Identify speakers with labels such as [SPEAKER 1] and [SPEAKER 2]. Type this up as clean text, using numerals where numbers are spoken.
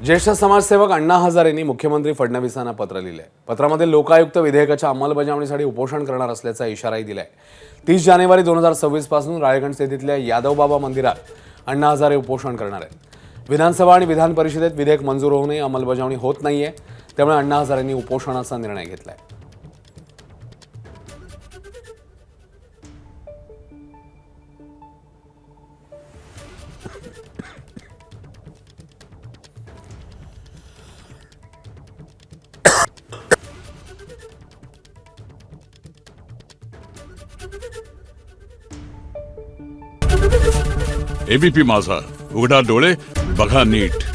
[SPEAKER 1] ज्येष्ठ समाजसेवक अण्णा हजारेंनी मुख्यमंत्री फडणवीसांना पत्र लिहिलंय। पत्रामध्ये लोकायुक्त विधेयकाच्या अंमलबजावणीसाठी उपोषण करणार असल्याचा इशाराही दिलाय। 30 जानेवारी 2026 पासून राळेगण स्थितीतल्या यादवबाबा मंदिरात अण्णा हजारे उपोषण करणार आहेत। विधानसभा आणि विधान परिषदेत विधेयक मंजूर होऊनही अंमलबजावणी होत नाहीये, त्यामुळे अण्णा हजारेंनी उपोषणाचा निर्णय घेतलाय।
[SPEAKER 2] एबीपी माझा, उघडा डोळे बघा नीट।